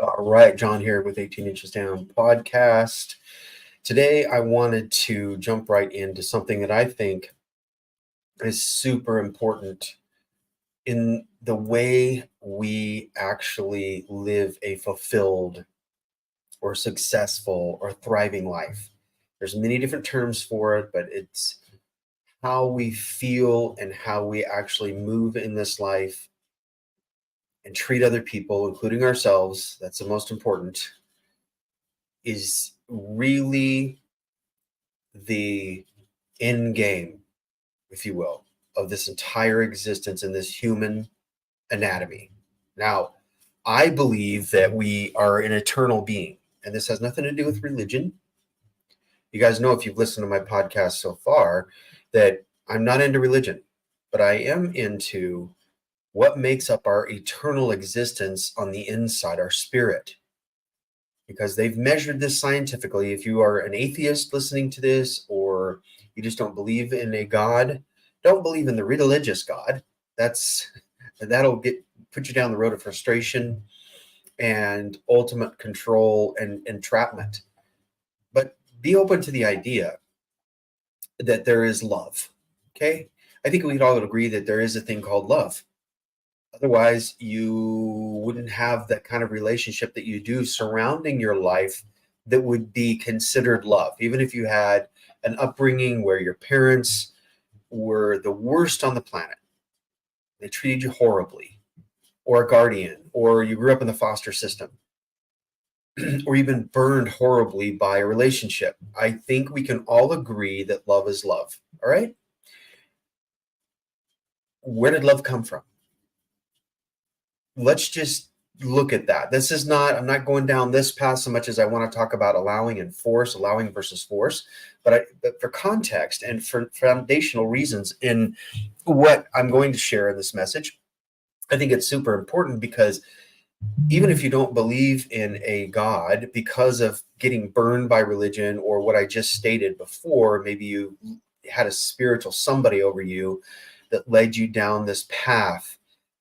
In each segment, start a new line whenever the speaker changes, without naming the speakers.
All right, John here with 18 Inches Down podcast. Today, I wanted to jump right into something that I think is super important in the way we actually live a fulfilled or successful or thriving life. There's many different terms for it, but it's how we feel and how we actually move in this life and treat other people, including ourselves. That's the most important, is really the end game, if you will, of this entire existence in this human anatomy. Now, I believe that we are an eternal being, and this has nothing to do with religion. You guys know, if you've listened to my podcast so far, that I'm not into religion, but I am into what makes up our eternal existence on the inside, our spirit. Because they've measured this scientifically. If you are an atheist listening to this, or you just don't believe in a God, don't believe in the religious God, that'll put you down the road of frustration and ultimate control and entrapment. But be open to the idea that there is love. Okay, I think we'd all agree that there is a thing called love. Otherwise, you wouldn't have that kind of relationship that you do surrounding your life that would be considered love. Even if you had an upbringing where your parents were the worst on the planet, they treated you horribly, or a guardian, or you grew up in the foster system, or you've been burned horribly by a relationship, I think we can all agree that love is love. All right? Where did love come from? Let's just look at that. I'm not going down this path so much as I want to talk about allowing versus force, but for context and for foundational reasons in what I'm going to share in this message, I think it's super important, because even if you don't believe in a God because of getting burned by religion, or what I just stated before, maybe you had a spiritual somebody over you that led you down this path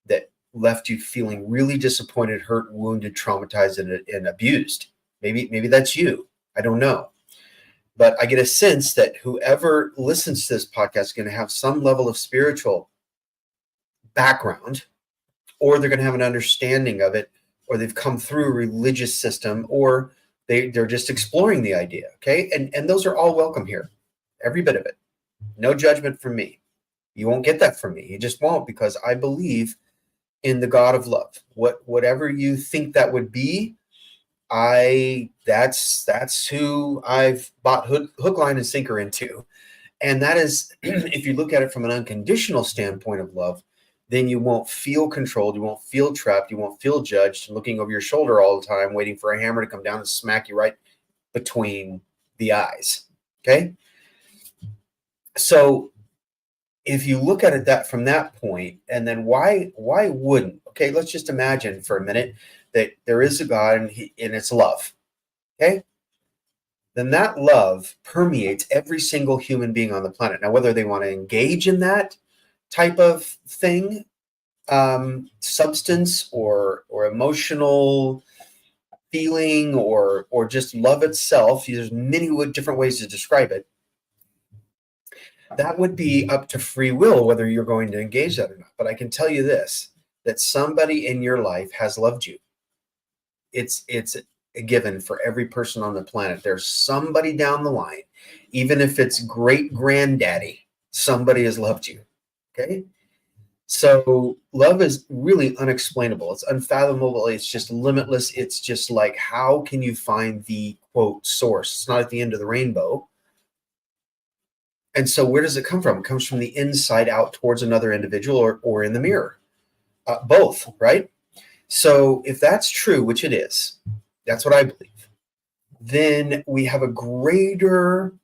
that left you feeling really disappointed, hurt, wounded, traumatized, and abused. Maybe that's you. I don't know. But I get a sense that whoever listens to this podcast is going to have some level of spiritual background, or they're going to have an understanding of it, or they've come through a religious system, or they're just exploring the idea. Okay. And those are all welcome here. Every bit of it. No judgment from me. You won't get that from me. You just won't, because I believe in the God of love. Whatever you think that would be, that's who I've bought hook, line, and sinker into. And that is, if you look at it from an unconditional standpoint of love, then you won't feel controlled, you won't feel trapped, you won't feel judged, and looking over your shoulder all the time, waiting for a hammer to come down and smack you right between the eyes. Okay? So if you look at it from that point, and then why wouldn't? Okay, let's just imagine for a minute that there is a God, and it's love. Okay, then that love permeates every single human being on the planet. Now, whether they want to engage in that type of thing, substance or emotional feeling, or just love itself, there's many different ways to describe it. That would be up to free will, whether you're going to engage that or not. But I can tell you this, that somebody in your life has loved you. It's a given for every person on the planet. There's somebody down the line, even if it's great granddaddy, somebody has loved you. Okay. So love is really unexplainable. It's unfathomable. It's just limitless. It's just like, how can you find the quote source? It's not at the end of the rainbow. And so where does it come from? It comes from the inside out towards another individual, or in the mirror. Both, right? So if that's true, which it is, that's what I believe, then we have a greater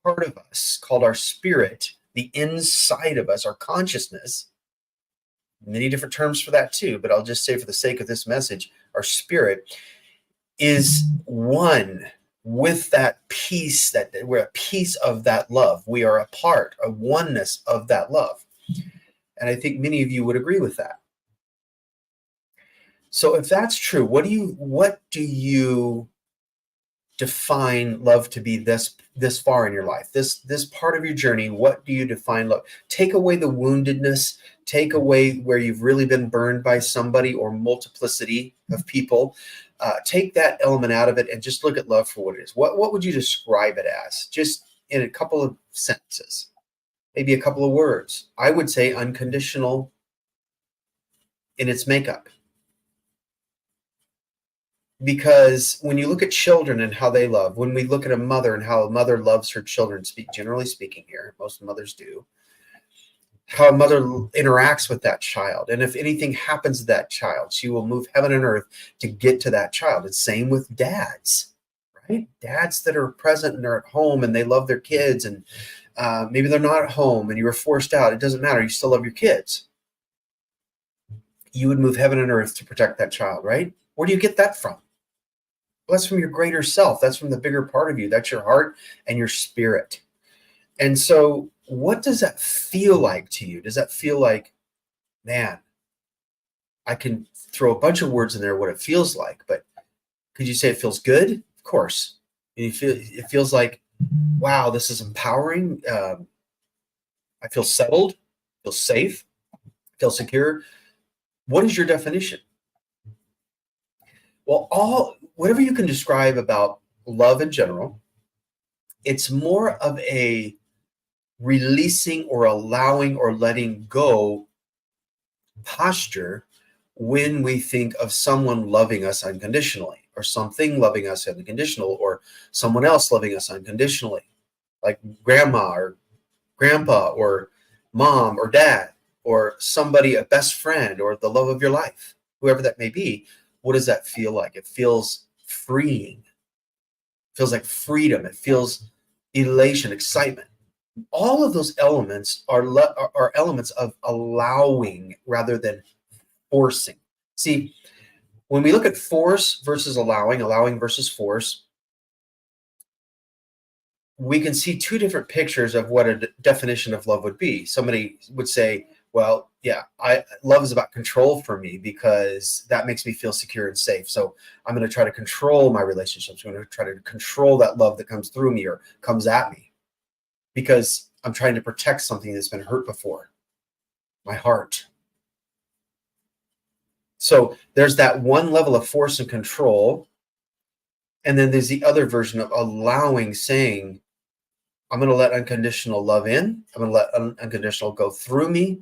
part of us called our spirit, the inside of us, our consciousness. Many different terms for that too, but I'll just say, for the sake of this message, our spirit is one with that piece, that we're a piece of that love. We are a part, a oneness of that love. And I think many of you would agree with that. So if that's true, what do you define love to be this far in your life, this part of your journey? What do you define love? Take away the woundedness, take away where you've really been burned by somebody or multiplicity of people. Take that element out of it and just look at love for what it is. What would you describe it as, just in a couple of sentences, maybe a couple of words? I would say unconditional in its makeup. Because when you look at children and how they love, when we look at a mother and how a mother loves her children, generally speaking here, most mothers do, how a mother interacts with that child. And if anything happens to that child, she will move heaven and earth to get to that child. It's same with dads, right? Dads that are present and they're at home and they love their kids, and maybe they're not at home and you were forced out. It doesn't matter. You still love your kids. You would move heaven and earth to protect that child, right? Where do you get that from? Well, that's from your greater self. That's from the bigger part of you. That's your heart and your spirit. And so what does that feel like to you? Does that feel like, man, I can throw a bunch of words in there what it feels like, but could you say it feels good? Of course. It feels like, wow, this is empowering. I feel settled, feel safe, feel secure. What is your definition? Well, whatever you can describe about love in general, it's more of a releasing or allowing or letting go posture when we think of someone loving us unconditionally, or something loving us unconditional, or someone else loving us unconditionally, like grandma or grandpa or mom or dad or somebody, a best friend, or the love of your life, whoever that may be. What does that feel like? It feels freeing. It feels like freedom. It feels elation, excitement. All of those elements are elements of allowing rather than forcing. See, when we look at force versus allowing versus force, we can see two different pictures of what a definition of love would be. Somebody would say, well, yeah, love is about control for me because that makes me feel secure and safe. So I'm going to try to control my relationships. I'm going to try to control that love that comes through me or comes at me because I'm trying to protect something that's been hurt before, my heart. So there's that one level of force and control. And then there's the other version of allowing, saying, I'm going to let unconditional love in. I'm going to let unconditional go through me,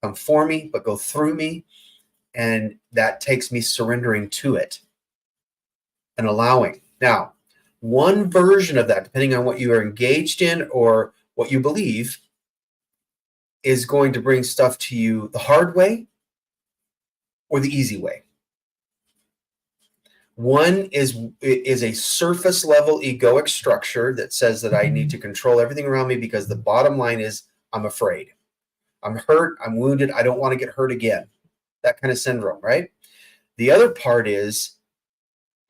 come for me, but go through me. And that takes me surrendering to it and allowing. Now, one version of that, depending on what you are engaged in or what you believe, is going to bring stuff to you the hard way or the easy way. One is a surface level egoic structure that says that I need to control everything around me because the bottom line is I'm afraid. I'm hurt. I'm wounded. I don't want to get hurt again. That kind of syndrome, right? The other part is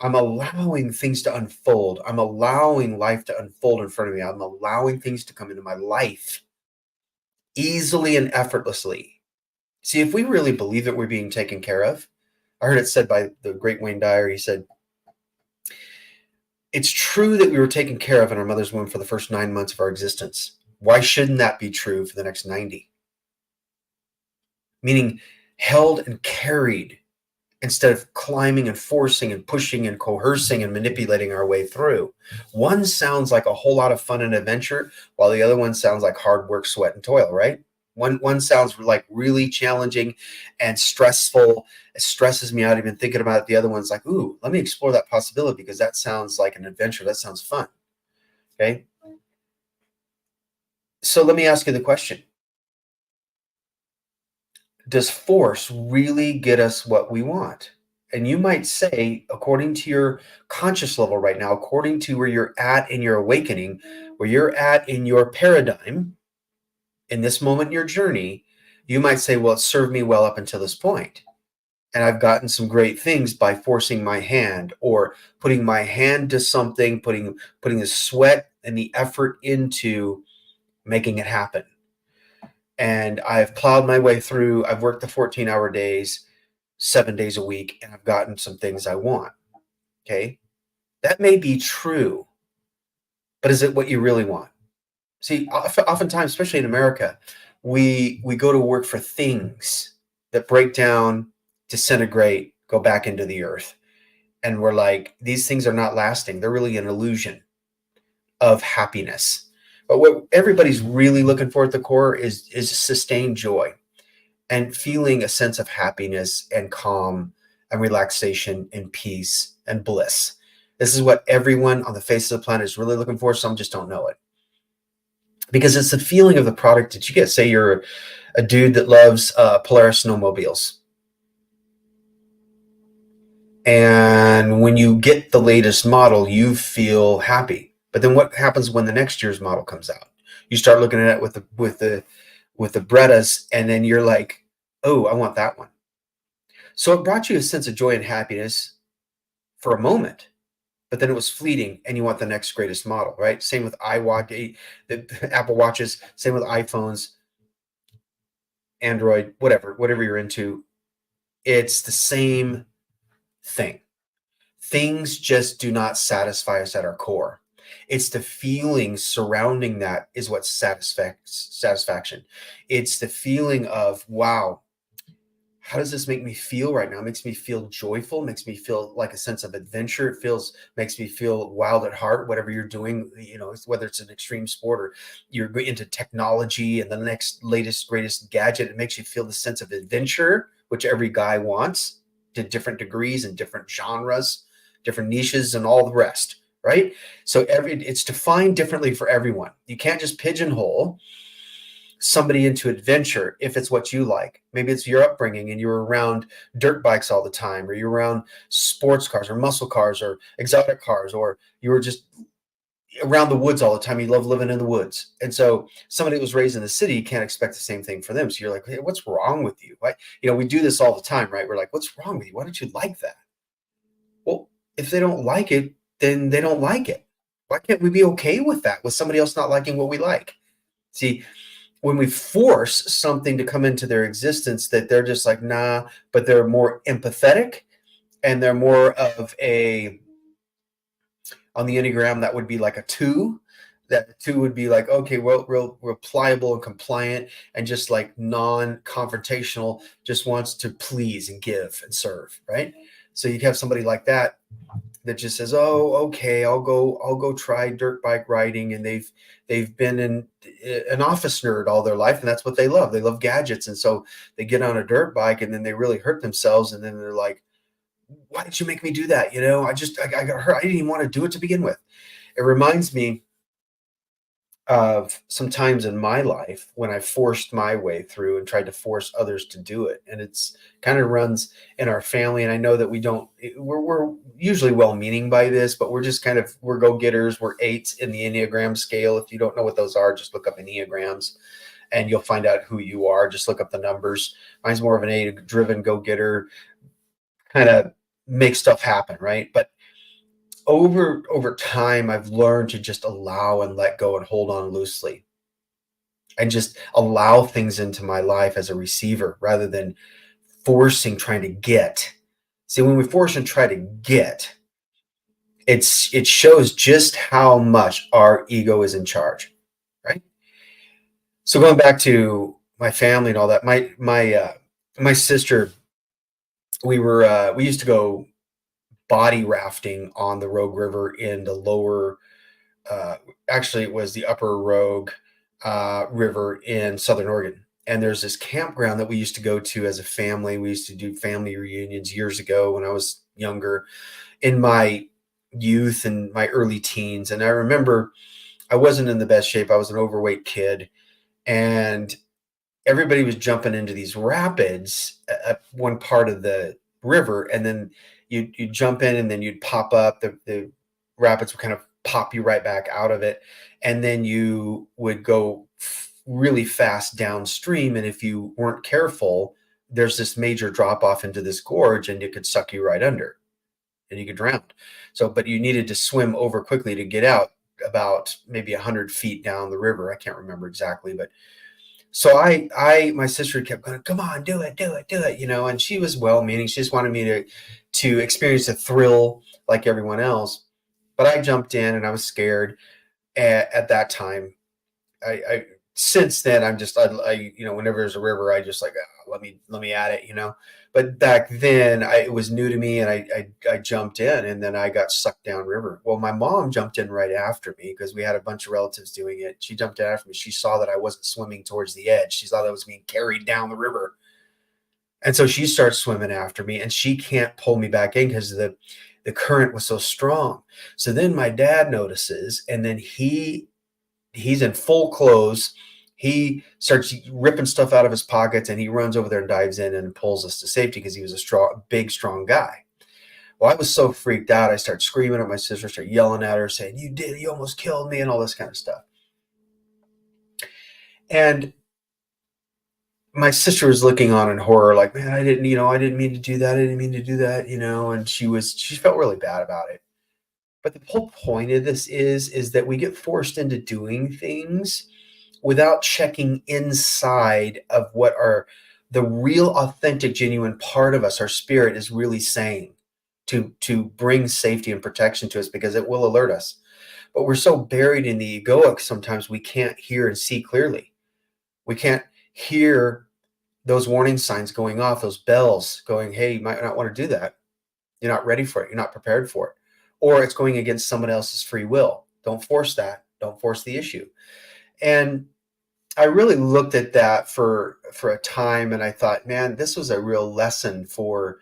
I'm allowing things to unfold. I'm allowing life to unfold in front of me. I'm allowing things to come into my life easily and effortlessly. See, if we really believe that we're being taken care of, I heard it said by the great Wayne Dyer. He said, it's true that we were taken care of in our mother's womb for the first 9 months of our existence. Why shouldn't that be true for the next 90? Meaning held and carried instead of climbing and forcing and pushing and coercing and manipulating our way through. One sounds like a whole lot of fun and adventure, while the other one sounds like hard work, sweat, and toil, right? One sounds like really challenging and stressful. It stresses me out even thinking about it. The other one's like, ooh, let me explore that possibility because that sounds like an adventure. That sounds fun. Okay. So let me ask you the question. Does force really get us what we want? And you might say, according to your conscious level right now, according to where you're at in your awakening, where you're at in your paradigm, in this moment in your journey, you might say, well, it served me well up until this point. And I've gotten some great things by forcing my hand or putting my hand to something, putting the sweat and the effort into making it happen. And I've plowed my way through. I've worked the 14-hour days. 7 days a week and I've gotten some things I want. Okay. That may be true, but is it what you really want? See, oftentimes, especially in America, we go to work for things that break down, disintegrate, go back into the earth. And we're like, these things are not lasting. They're really an illusion of happiness. But what everybody's really looking for at the core is sustained joy and feeling a sense of happiness and calm and relaxation and peace and bliss. This is what everyone on the face of the planet is really looking for. Some just don't know it, because it's the feeling of the product that you get. Say you're a dude that loves Polaris snowmobiles, and when you get the latest model, you feel happy. But then what happens when the next year's model comes out? You start looking at it with the Brettas, and then you're like, oh, I want that one. So it brought you a sense of joy and happiness for a moment, but then it was fleeting, and you want the next greatest model, right? Same with iWatch, the Apple Watches, same with iPhones, Android, whatever you're into. It's the same thing. Things just do not satisfy us at our core. It's the feeling surrounding that is what satisfaction. It's the feeling of, wow, how does this make me feel right now? It makes me feel joyful, makes me feel like a sense of adventure. Makes me feel wild at heart, whatever you're doing, whether it's an extreme sport or you're into technology and the next latest, greatest gadget. It makes you feel the sense of adventure, which every guy wants, to different degrees and different genres, different niches and all the rest, right? So it's defined differently for everyone. You can't just pigeonhole somebody into adventure if it's what you like. Maybe it's your upbringing and you're around dirt bikes all the time, or you're around sports cars or muscle cars or exotic cars, or you were just around the woods all the time. You love living in the woods. And so somebody who was raised in the city can't expect the same thing for them. So you're like, hey, what's wrong with you? Right? We do this all the time, right? We're like, what's wrong with you? Why don't you like that? Well, if they don't like it, then they don't like it. Why can't we be okay with that, with somebody else not liking what we like? See, when we force something to come into their existence that they're just like, nah, but they're more empathetic and they're more of on the Enneagram, that would be like a 2. That 2 would be like, okay, well, real pliable and compliant and just like non-confrontational, just wants to please and give and serve, right? So you'd have somebody like that just says, oh, okay, I'll go try dirt bike riding. And they've been an office nerd all their life, and that's what they love. They love gadgets. And so they get on a dirt bike and then they really hurt themselves. And then they're like, why did you make me do that? I got hurt. I didn't even want to do it to begin with. It reminds me of some times in my life when I forced my way through and tried to force others to do it. And it's kind of runs in our family. And I know that we're usually well-meaning by this, but we're go-getters. We're 8s in the Enneagram scale. If you don't know what those are, just look up Enneagrams and you'll find out who you are. Just look up the numbers. Mine's more of an 8-driven go-getter, kind of make stuff happen, right? But over time, I've learned to just allow and let go and hold on loosely and just allow things into my life as a receiver rather than trying to get. See, when we force and try to get, it shows just how much our ego is in charge, right? So going back to my family and all that, my sister, we used to go body rafting on the Rogue River in the lower, actually it was the upper Rogue River in Southern Oregon. And there's this campground that we used to go to as a family. We used to do family reunions years ago when I was younger, in my youth and my early teens. And I remember I wasn't in the best shape. I was an overweight kid, and everybody was jumping into these rapids at one part of the river, and then you'd jump in and then you'd pop up. The rapids would kind of pop you right back out of it, and then you would go really fast downstream, and if you weren't careful, there's this major drop off into this gorge and it could suck you right under and you could drown. So but you needed to swim over quickly to get out, about maybe 100 feet down the river. I can't remember exactly, but So my sister kept going, come on, do it, do it, do it, and she was well-meaning. She just wanted me to experience a thrill like everyone else. But I jumped in and I was scared at that time. I since then I'm just whenever there's a river I just like let me at it. But back then it was new to me, and I jumped in, and then I got sucked down river. Well, my mom jumped in right after me because we had a bunch of relatives doing it. She jumped in after me. She saw that I wasn't swimming towards the edge. She saw that I was being carried down the river, and so she starts swimming after me, and she can't pull me back in because the current was so strong. So then my dad notices, and then he's in full clothes. He starts ripping stuff out of his pockets, and he runs over there and dives in and pulls us to safety because he was a big, strong guy. Well, I was so freaked out. I start screaming at my sister, start yelling at her, saying, you almost killed me, and all this kind of stuff. And my sister was looking on in horror, like, man, I didn't mean to do that. I didn't mean to do that, and she felt really bad about it. But the whole point of this is that we get forced into doing things without checking inside of what the real authentic genuine part of us, our spirit, is really saying to bring safety and protection to us, because it will alert us. But we're so buried in the egoic sometimes we can't hear and see clearly. We can't hear those warning signs going off, those bells going, hey, you might not want to do that. You're not ready for it. You're not prepared for it. Or it's going against someone else's free will. Don't force that. Don't force the issue. And I really looked at that for a time, and I thought, man, this was a real lesson for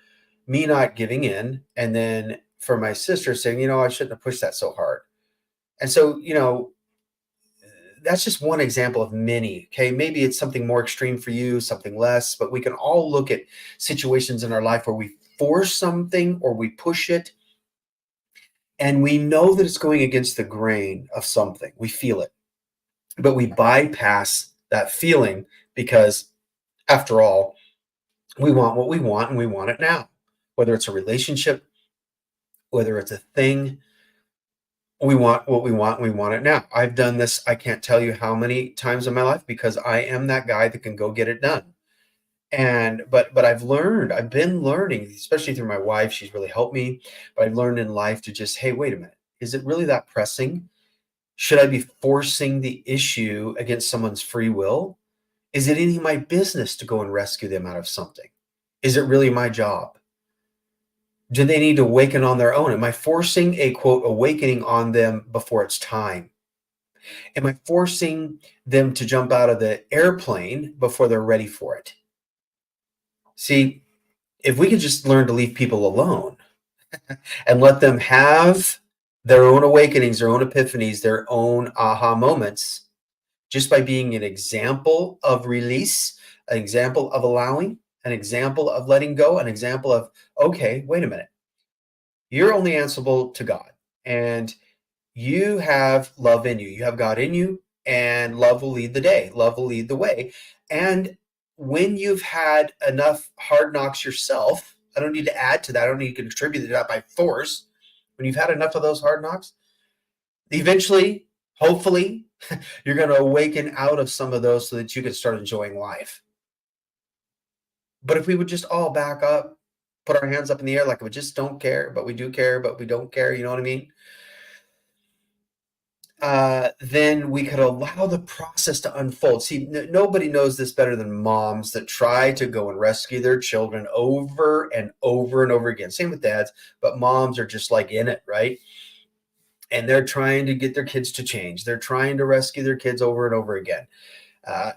me not giving in, and then for my sister saying, I shouldn't have pushed that so hard. And so, that's just one example of many. Okay, maybe it's something more extreme for you, something less, but we can all look at situations in our life where we force something or we push it, and we know that it's going against the grain of something. We feel it, but we bypass that feeling because, after all, we want what we want, and we want it now. Whether it's a relationship, whether it's a thing, we want what we want, and we want it now. I've done this, I can't tell you how many times in my life, because I am that guy that can go get it done. But I've been learning, especially through my wife, she's really helped me, but I've learned in life to just, hey, wait a minute, is it really that pressing? Should I be forcing the issue against someone's free will? Is it any of my business to go and rescue them out of something? Is it really my job? Do they need to awaken on their own? Am I forcing a, quote, awakening on them before it's time? Am I forcing them to jump out of the airplane before they're ready for it? See, if we could just learn to leave people alone and let them have their own awakenings, their own epiphanies, their own aha moments, just by being an example of release, an example of allowing, an example of letting go, an example of, okay, wait a minute. You're only answerable to God, and you have love in you. You have God in you, and love will lead the day. Love will lead the way. And when you've had enough hard knocks yourself, I don't need to add to that. I don't need to contribute to that by force. When you've had enough of those hard knocks, eventually, hopefully, you're going to awaken out of some of those so that you can start enjoying life. But if we would just all back up, put our hands up in the air like we just don't care, but we do care, but we don't care, you know what I mean? Then we could allow the process to unfold. See, nobody knows this better than moms that try to go and rescue their children over and over and over again. Same with dads, but moms are just like in it, right? And they're trying to get their kids to change. They're trying to rescue their kids over and over again.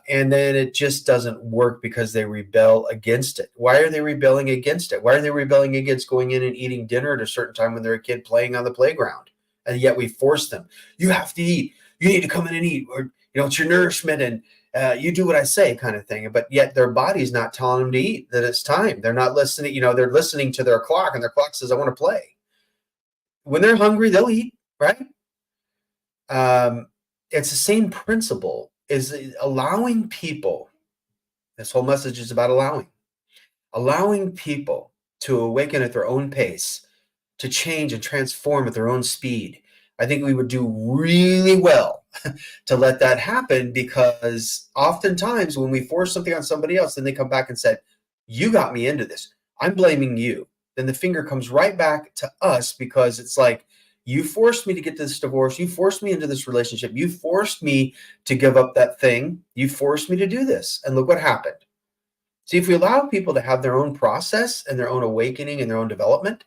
And then it just doesn't work because they rebel against it. Why are they rebelling against it? Why are they rebelling against going in and eating dinner at a certain time when they're a kid playing on the playground? And yet we force them. You have to eat. You need to come in and eat, or it's your nourishment, and you do what I say, kind of thing. But yet their body's not telling them to eat, that it's time. They're not listening. They're listening to their clock, and their clock says, "I want to play." When they're hungry, they'll eat, right? It's the same principle. Is allowing people. This whole message is about allowing people to awaken at their own pace, to change and transform at their own speed. I think we would do really well to let that happen, because oftentimes when we force something on somebody else, then they come back and said, you got me into this, I'm blaming you. Then the finger comes right back to us, because it's like, you forced me to get this divorce, you forced me into this relationship, you forced me to give up that thing, you forced me to do this, and look what happened. See, if we allow people to have their own process and their own awakening and their own development,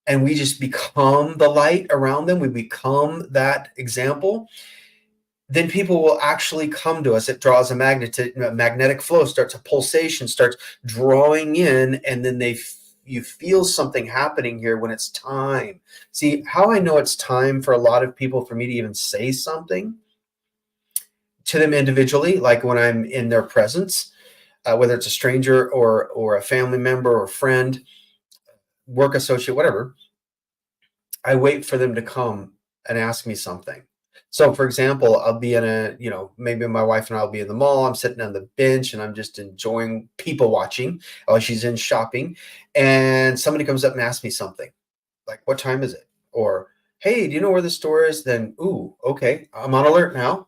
and we just become the light around them, we become that example, then people will actually come to us. It draws a magnetic flow, starts a pulsation, starts drawing in, and then you feel something happening here when it's time. See, how I know it's time for a lot of people for me to even say something to them individually, like when I'm in their presence, whether it's a stranger or a family member or friend, work associate, whatever, I wait for them to come and ask me something. So, for example, I'll be in maybe my wife and I'll be in the mall. I'm sitting on the bench and I'm just enjoying people watching while she's in shopping. And somebody comes up and asks me something like, what time is it? Or, hey, do you know where the store is? Then, ooh, okay, I'm on alert now.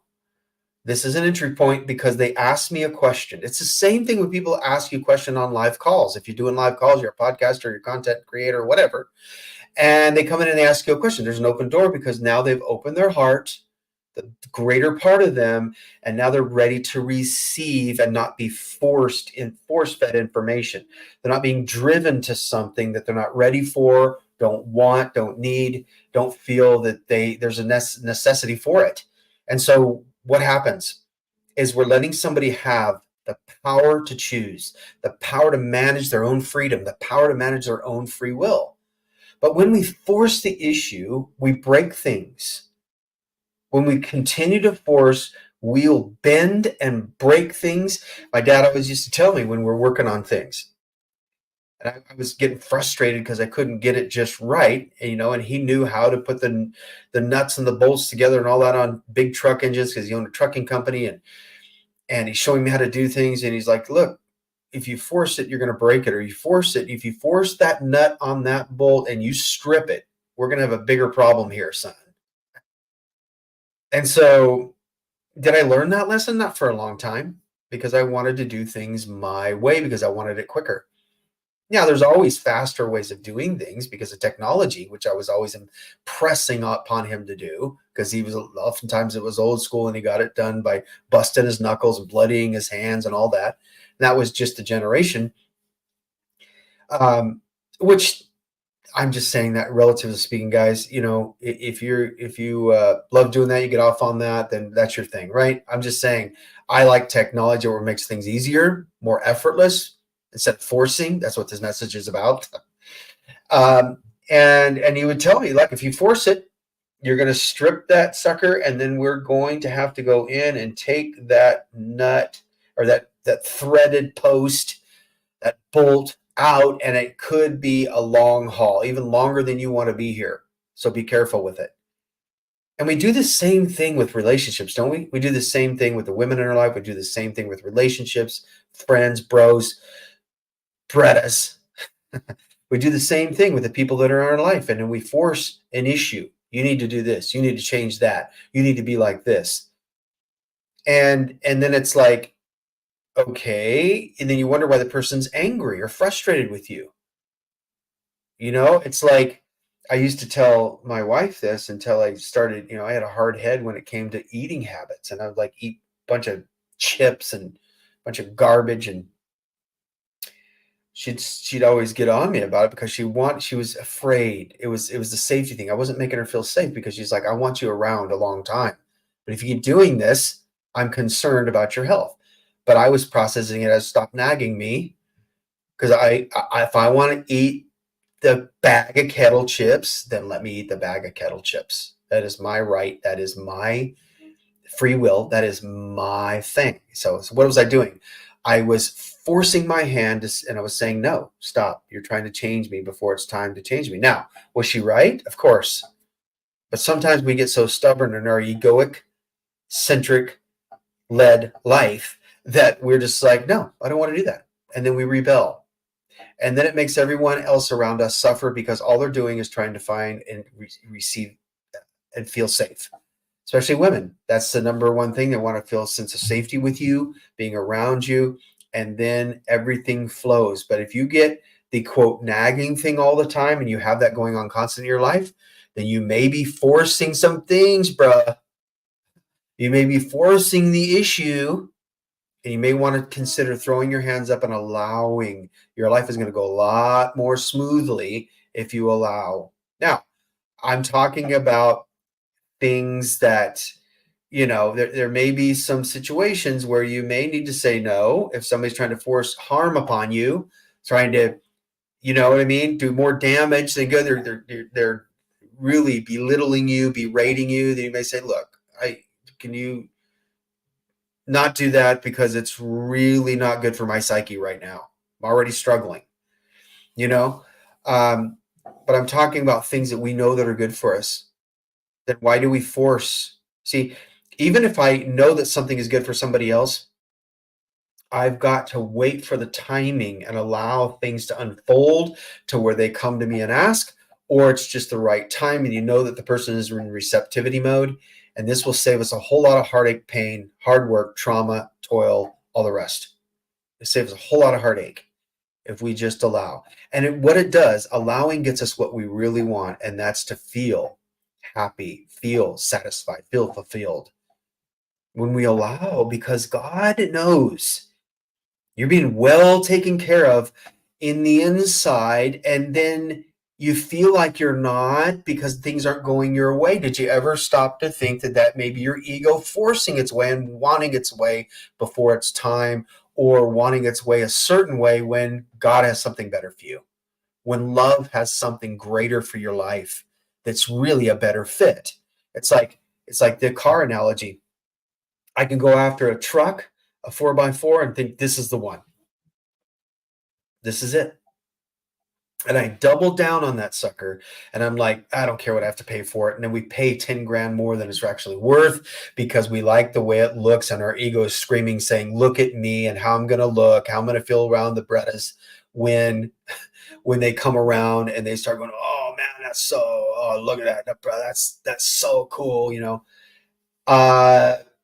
This is an entry point because they asked me a question. It's the same thing when people ask you a question on live calls. If you're doing live calls, you're a podcaster, you're a content creator, whatever, and they come in and they ask you a question. There's an open door because now they've opened their heart, the greater part of them, and now they're ready to receive and not be force-fed information. They're not being driven to something that they're not ready for, don't want, don't need, don't feel that there's a necessity for it. And so what happens is we're letting somebody have the power to choose, the power to manage their own freedom, the power to manage their own free will. But when we force the issue, we break things. When we continue to force, we'll bend and break things. My dad always used to tell me when we're working on things, and I was getting frustrated because I couldn't get it just right, and he knew how to put the nuts and the bolts together and all that on big truck engines because he owned a trucking company, and he's showing me how to do things, and he's like, look, if you force it, you're going to break it, or if you force that nut on that bolt and you strip it, we're going to have a bigger problem here, son. And so did I learn that lesson? Not for a long time, because I wanted to do things my way because I wanted it quicker. Yeah, there's always faster ways of doing things because of technology, which I was always pressing upon him to do, because oftentimes it was old school and he got it done by busting his knuckles and bloodying his hands and all that. And that was just a generation, which I'm just saying that relatively speaking, guys, if you love doing that, you get off on that, then that's your thing, right? I'm just saying I like technology where it makes things easier, more effortless, instead of forcing. That's what this message is about. And he would tell me, like, if you force it, you're going to strip that sucker, and then we're going to have to go in and take that nut or that threaded post, that bolt out, and it could be a long haul, even longer than you want to be here. So be careful with it. And we do the same thing with relationships, don't we? We do the same thing with the women in our life. We do the same thing with relationships, friends, bros, Bretas. We do the same thing with the people that are in our life, and then we force an issue. You need to do this. You need to change that. You need to be like this. And then it's like, okay. And then you wonder why the person's angry or frustrated with you. It's like, I used to tell my wife this until I started, I had a hard head when it came to eating habits, and I would like eat a bunch of chips and a bunch of garbage, and she'd always get on me about it because she was afraid. It was the safety thing. I wasn't making her feel safe because she's like, I want you around a long time, but if you keep doing this, I'm concerned about your health. But I was processing it as, stop nagging me, because if I want to eat the bag of kettle chips, then let me eat the bag of kettle chips. That is my right. That is my free will. That is my thing. So what was I doing? I was forcing my hand and I was saying, no, stop. You're trying to change me before it's time to change me. Now, was she right? Of course. But sometimes we get so stubborn in our egoic, centric led life that we're just like, no, I don't want to do that. And then we rebel. And then it makes everyone else around us suffer because all they're doing is trying to find and receive and feel safe. especially women. That's the number one thing. They want to feel a sense of safety with you, being around you, and then everything flows. But if you get the quote nagging thing all the time and you have that going on constantly in your life, then you may be forcing some things, bruh. You may be forcing the issue, and you may want to consider throwing your hands up and allowing. Your life is going to go a lot more smoothly if you allow. Now, I'm talking about things that, there may be some situations where you may need to say no if somebody's trying to force harm upon you, trying to, you know what I mean, do more damage than good. They're really belittling you, berating you. Then you may say, look, can you not do that, because it's really not good for my psyche right now. I'm already struggling, you know? But I'm talking about things that we know that are good for us. Then why do we force? See, even if I know that something is good for somebody else, I've got to wait for the timing and allow things to unfold to where they come to me and ask, or it's just the right time and you know that the person is in receptivity mode. And this will save us a whole lot of heartache, pain, hard work, trauma, toil, all the rest. It saves a whole lot of heartache if we just allow. And what it does, allowing gets us what we really want, and that's to feel happy, feel satisfied, feel fulfilled. When we allow, because God knows you're being well taken care of in the inside, and then you feel like you're not because things aren't going your way. Did you ever stop to think that maybe your ego forcing its way and wanting its way before it's time, or wanting its way a certain way when God has something better for you, when love has something greater for your life that's really a better fit? It's like the car analogy. I can go after a truck, a 4x4, and think this is the one. This is it. And I double down on that sucker. And I'm like, I don't care what I have to pay for it. And then we pay 10 grand more than it's actually worth because we like the way it looks. And our ego is screaming, saying, look at me and how I'm going to look, how I'm going to feel around the Brettas when they come around and they start going, oh man, look at that. That's so cool.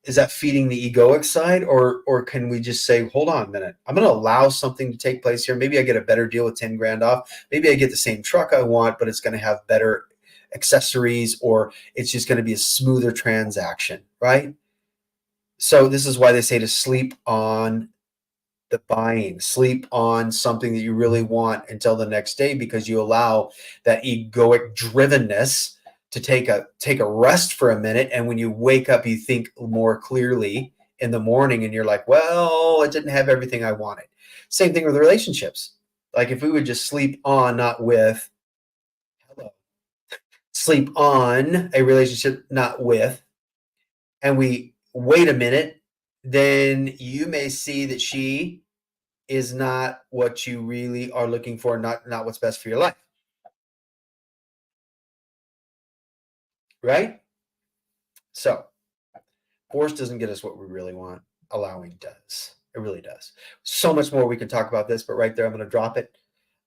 Is that feeding the egoic side, or can we just say, hold on a minute, I'm going to allow something to take place here. Maybe I get a better deal with 10 grand off. Maybe I get the same truck I want, but it's going to have better accessories, or it's just going to be a smoother transaction, right? So this is why they say to sleep on the buying, sleep on something that you really want until the next day, because you allow that egoic drivenness to take a rest for a minute. And when you wake up, you think more clearly in the morning and you're like, well, I didn't have everything I wanted. Same thing with relationships. Like if we would just sleep on, not with, sleep on a relationship, not with, and we wait a minute, then you may see that she is not what you really are looking for, not what's best for your life. Right? So force doesn't get us what we really want. Allowing does. It really does. So much more we can talk about this, but right there, I'm going to drop it.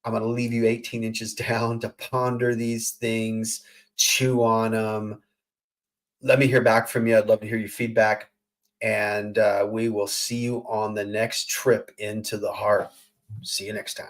I'm going to leave you 18 inches down to ponder these things, chew on them. Let me hear back from you. I'd love to hear your feedback. And we will see you on the next trip into the heart. See you next time.